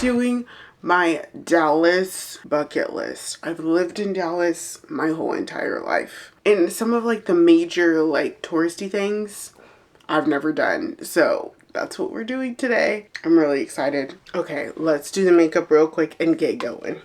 doing my Dallas bucket list. I've lived in Dallas my whole entire life. And some of like the major like touristy things I've never done. So that's what we're doing today. I'm really excited. Okay, let's do the makeup real quick and get going.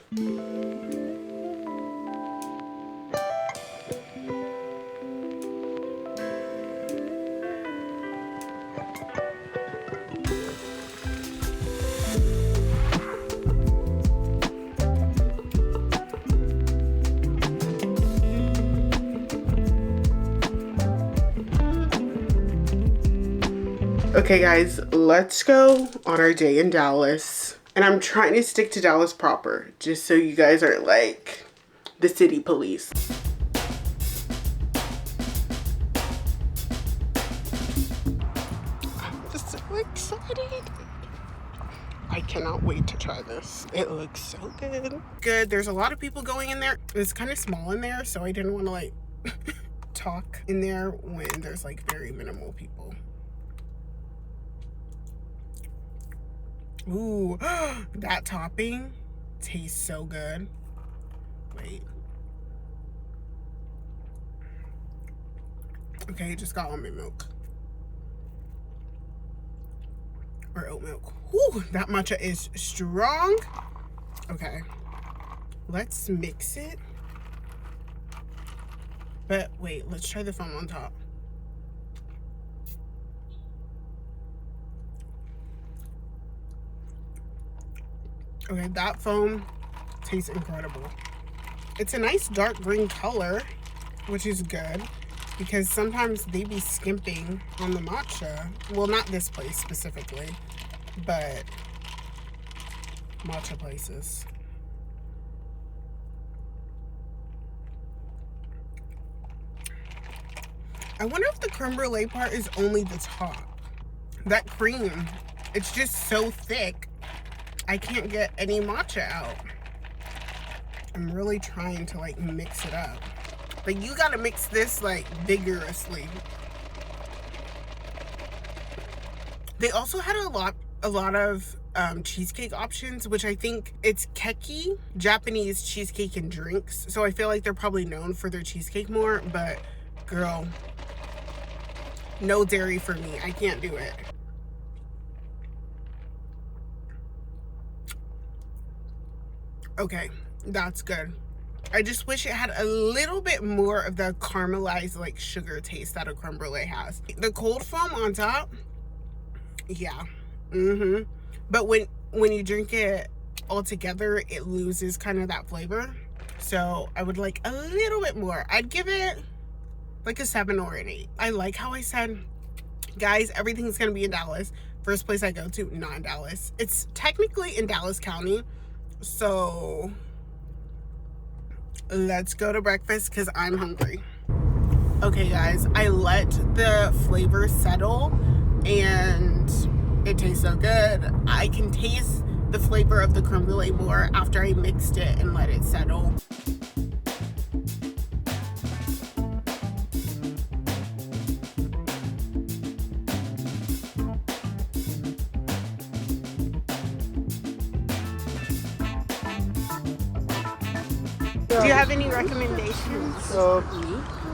Okay guys, let's go on our day in Dallas. And I'm trying to stick to Dallas proper, just so you guys aren't like the city police. I'm just so excited. I cannot wait to try this. It looks so good. Good, there's a lot of people going in there. It's kind of small in there, so I didn't want to like talk in there when there's like very minimal people. Ooh, that topping tastes so good. Wait. Okay, just got almond milk. Or oat milk. Ooh, that matcha is strong. Okay. Let's mix it. But wait, let's try the foam on top. Okay, that foam tastes incredible. It's a nice dark green color, which is good because sometimes they be skimping on the matcha. Well, not this place specifically, but matcha places. I wonder if the creme brulee part is only the top. That cream, it's just so thick. I can't get any matcha out. I'm really trying to like mix it up. But you gotta mix this like vigorously. They also had a lot of cheesecake options, which I think it's keki, Japanese cheesecake and drinks. So I feel like they're probably known for their cheesecake more, but girl, no dairy for me. I can't do it. Okay, that's good. I just wish it had a little bit more of the caramelized like sugar taste that a creme brulee has. The cold foam on top, yeah. But when you drink it all together, it loses kind of that flavor. So I would like a little bit more. I'd give it like a 7 or an 8. I like how I said, guys, everything's gonna be in Dallas. First place I go to, not in Dallas. It's technically in Dallas County. So let's go to breakfast because I'm hungry. Okay guys, I let the flavor settle and it tastes so good. I can taste the flavor of the creme brulee more after I mixed it and let it settle. Do you have any recommendations? So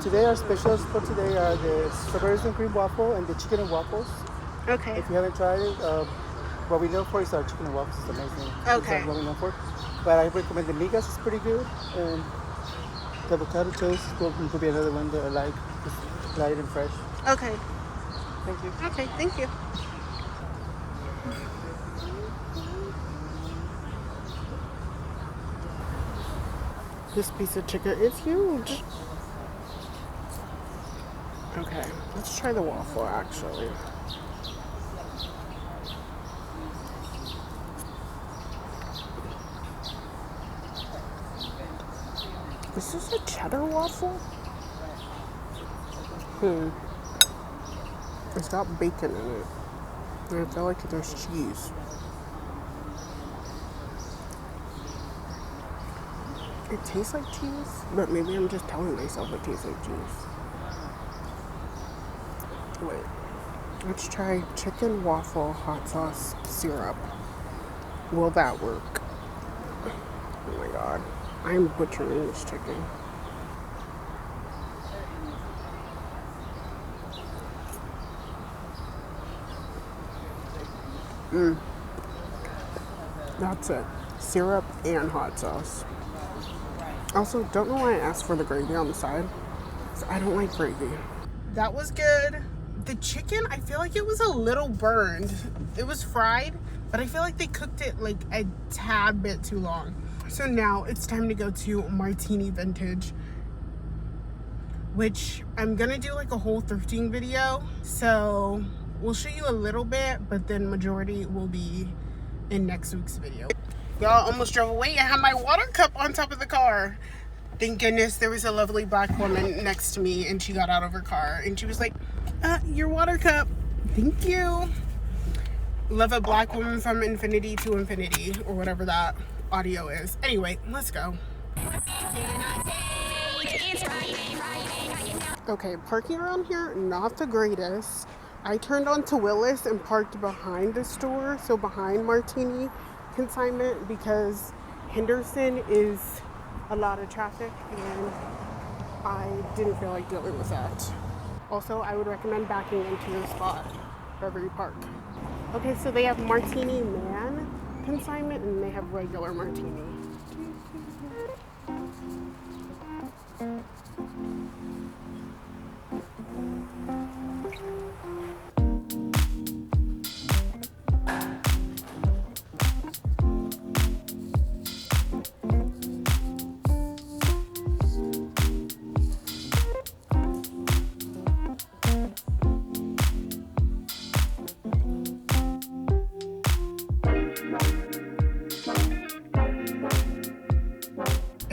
today our specials for today are the strawberries and cream waffle and the chicken and waffles. Okay. If you haven't tried it, what we know for is our chicken and waffles. It's amazing. Okay. That's what we know for. But I recommend the migas. It's pretty good. And the avocado toast could be another one that I like. It's light and fresh. Okay. Thank you. Okay, thank you. This piece of chicken is huge. Okay, let's try the waffle actually. Is this a cheddar waffle? It's got bacon in it. And I feel like there's cheese. It tastes like cheese, but maybe I'm just telling myself it tastes like cheese. Wait, let's try chicken waffle hot sauce syrup. Will that work? Oh my god. I'm butchering this chicken. That's it. Syrup and hot sauce. Also, don't know why I asked for the gravy on the side. 'Cause I don't like gravy. That was good. The chicken, I feel like it was a little burned. It was fried, but I feel like they cooked it like a tad bit too long. So now it's time to go to Martini Vintage, which I'm gonna do like a whole thrifting video. So we'll show you a little bit, but then majority will be in next week's video. Y'all, almost drove away. I had my water cup on top of the car. Thank goodness there was a lovely black woman next to me, and she got out of her car and she was like, your water cup. Thank you. Love a black woman from infinity to infinity, or whatever that audio is. Anyway, let's go. Okay, parking around here, not the greatest. I turned onto Willis and parked behind the store, so behind Martini Consignment, because Henderson is a lot of traffic and I didn't feel like dealing with that. Also, I would recommend backing into your spot wherever you park. Okay, so they have Martini Man Consignment and they have regular Martini.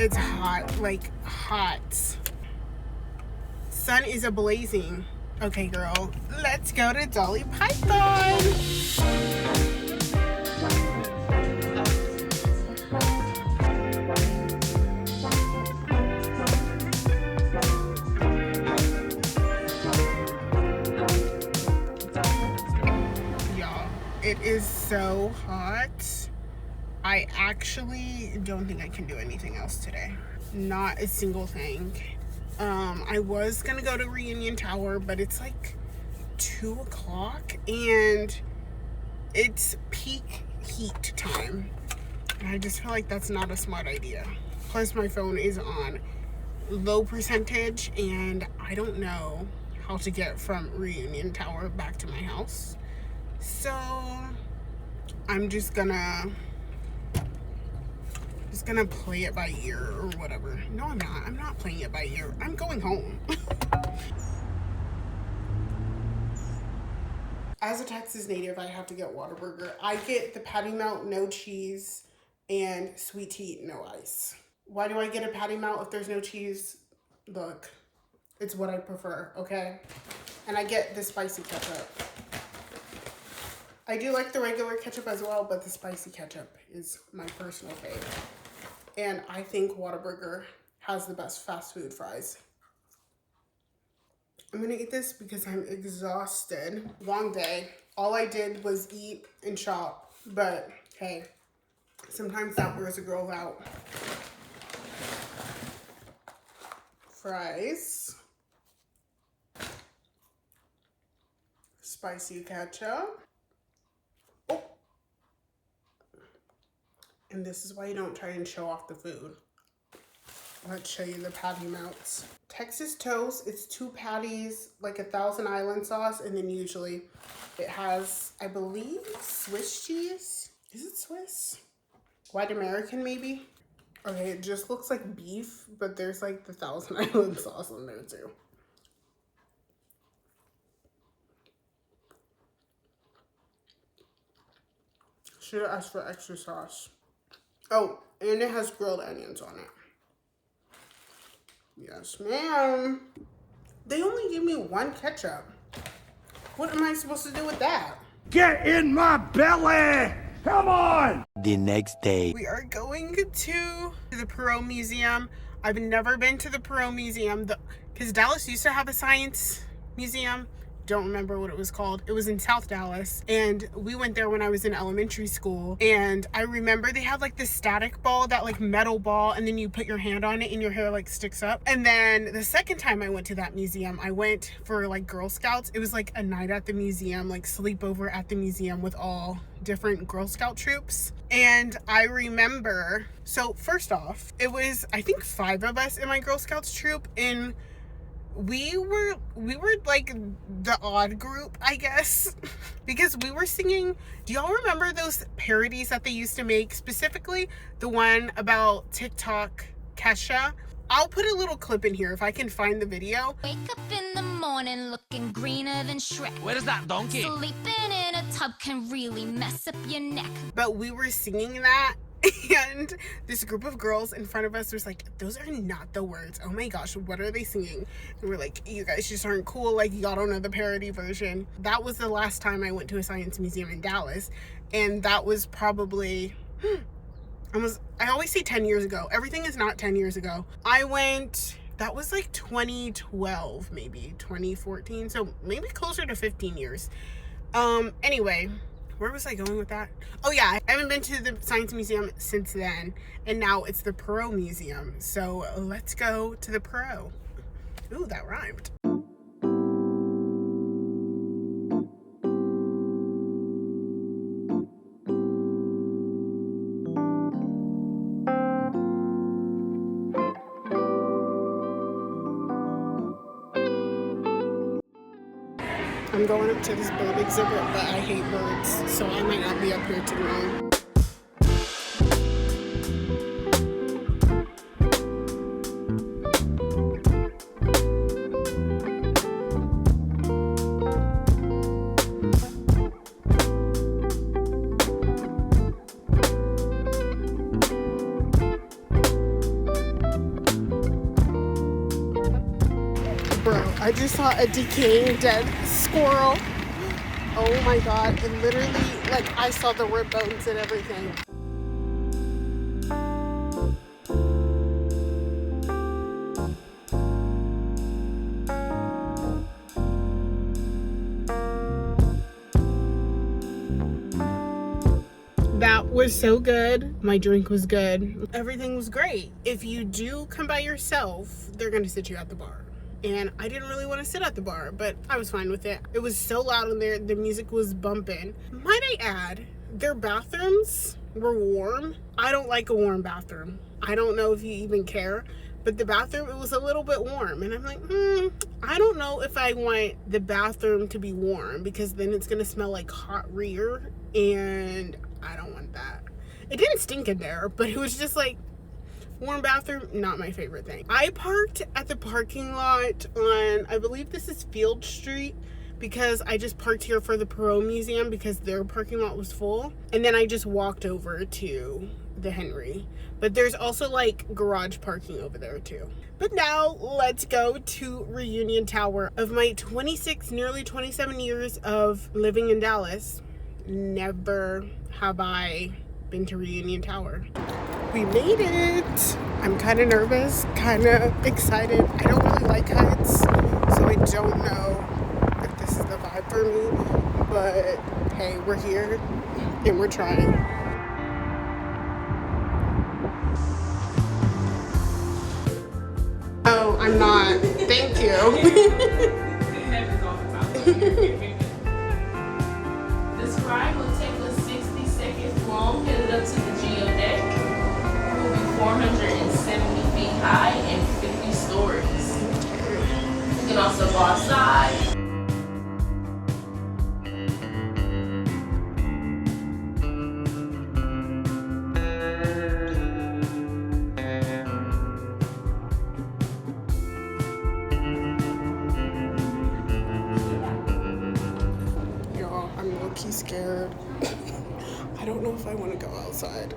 It's hot, like hot. Sun is a-blazing. Okay, girl, let's go to Dolly Python. Y'all, it is so hot. I actually don't think I can do anything else today. Not a single thing. I was gonna go to Reunion Tower, but it's like 2 o'clock and it's peak heat time. And I just feel like that's not a smart idea. Plus my phone is on low percentage and I don't know how to get from Reunion Tower back to my house. So I'm just gonna play it by ear or whatever. No, I'm not. I'm not playing it by ear. I'm going home. As a Texas native, I have to get whataburger. I get the patty melt, no cheese, and sweet tea, no ice. Why do I get a patty melt if there's no cheese? Look, it's what I prefer, okay? And I get the spicy ketchup. I do like the regular ketchup as well, but the spicy ketchup is my personal favorite. And I think Whataburger has the best fast food fries. I'm gonna eat this because I'm exhausted. Long day. All I did was eat and shop. But hey, sometimes that wears a girl out. Fries. Spicy ketchup. Oh. And this is why you don't try and show off the food. Let's show you the patty melts. Texas toast, it's 2 patties, like a Thousand Island sauce, and then usually it has, I believe, Swiss cheese. Is it Swiss? White American, maybe? Okay, it just looks like beef, but there's like the Thousand Island sauce in there too. Should have asked for extra sauce. Oh, and it has grilled onions on it. Yes, ma'am. They only give me 1 ketchup. What am I supposed to do with that? Get in my belly! Come on! The next day. We are going to the Perot Museum. I've never been to the Perot Museum because Dallas used to have a science museum don't remember what it was called. It was in South Dallas, and we went there when I was in elementary school. And I remember they had like this static ball, that like metal ball, and then you put your hand on it and your hair like sticks up. And then the second time I went to that museum, I went for like Girl Scouts. It was like a night at the museum, like sleepover at the museum with all different Girl Scout troops. And I remember, so first off, it was I think 5 of us in my Girl Scouts troop, and we were like the odd group, I guess, because we were singing. Do y'all remember those parodies that they used to make, specifically the one about TikTok Kesha? I'll put a little clip in here if I can find the video. Wake up in the morning looking greener than Shrek. Where's that donkey? Sleeping in a tub can really mess up your neck. But we were singing that, and this group of girls in front of us was like, those are not the words. Oh my gosh, what are they singing? And we're like, you guys just aren't cool. Like, y'all don't know the parody version. That was the last time I went to a science museum in Dallas. And that was probably, I always say 10 years ago. Everything is not 10 years ago. I went, that was like 2012, maybe 2014. So maybe closer to 15 years. Anyway, where was I going with that? Oh yeah, I haven't been to the Science Museum since then, and now it's the Perot Museum. So let's go to the Perot. Ooh, that rhymed. I'm going up to this bird exhibit, but I hate birds, so I might not be up here too long. Bro, I just saw a decaying dead squirrel. Oh my god, and literally, like, I saw the rib bones and everything. That was so good. My drink was good. Everything was great. If you do come by yourself, they're gonna sit you at the bar. And I didn't really want to sit at the bar, but I was fine with it. It was so loud in there, the music was bumping. Might I add, their bathrooms were warm. I don't like a warm bathroom. I don't know if you even care, but the bathroom, it was a little bit warm. And I'm like, I don't know if I want the bathroom to be warm, because then it's gonna smell like hot rear, and I don't want that. It didn't stink in there, but it was just like, warm bathroom, not my favorite thing. I parked at the parking lot on, I believe this is Field Street, because I just parked here for the Perot Museum because their parking lot was full. And then I just walked over to the Henry. But there's also like garage parking over there too. But now let's go to Reunion Tower. Of my 26, nearly 27 years of living in Dallas, never have I been to Reunion Tower. We made it. I'm kind of nervous, kind of excited. I don't really like heights, so I don't know if this is the vibe for me, but hey, we're here and we're trying. Oh, I'm not. Thank you. This ride will take us 60 seconds long, headed up to the geodeck. It will be 470 feet high and 50 stories. You can also go outside. Y'all, I'm low-key scared. I don't know if I want to go outside.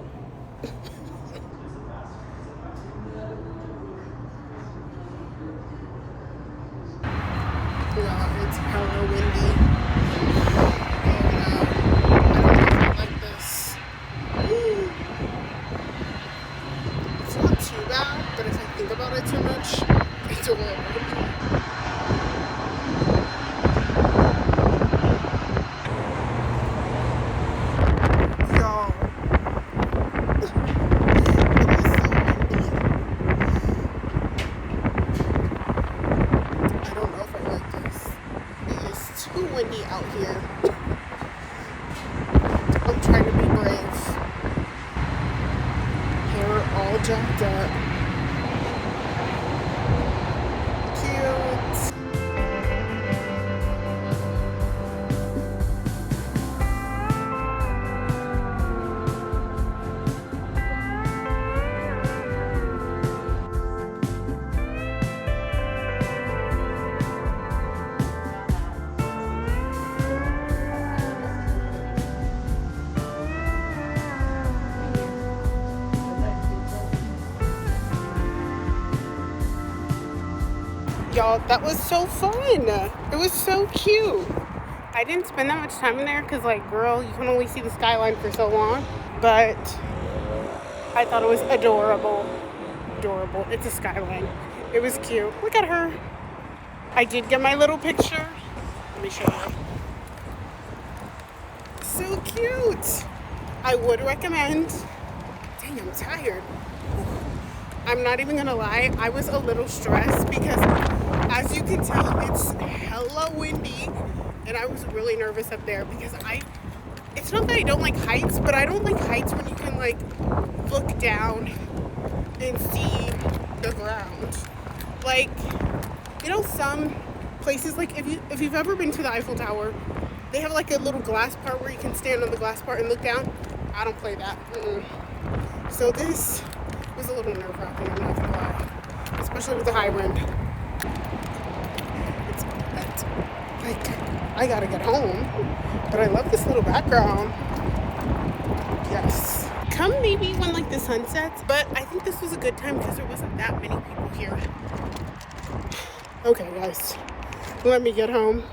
Yeah, it's hella windy. Oh no, I don't know if I like this. It's not too bad, but if I think about it too much, it's a little windy. windy out here. I'm trying to be brave. Hair all jacked up. Cute. Y'all, that was so fun. It was so cute. I didn't spend that much time in there because, like, girl, you can only see the skyline for so long. But I thought it was adorable. Adorable. It's a skyline. It was cute. Look at her. I did get my little picture. Let me show you. So cute. I would recommend. Dang, I'm tired. I'm not even gonna lie, I was a little stressed because, as you can tell, it's hella windy, and I was really nervous up there because it's not that I don't like heights, but I don't like heights when you can, like, look down and see the ground. Like, you know, some places, like, if you've ever been to the Eiffel Tower, they have, like, a little glass part where you can stand on the glass part and look down. I don't play that. So this was a little nerve-wracking, I'm not gonna lie, especially with the high wind. It's like, I gotta get home, but I love this little background. Yes. Come maybe when, like, the sun sets, but I think this was a good time because there wasn't that many people here. Okay, guys, let me get home.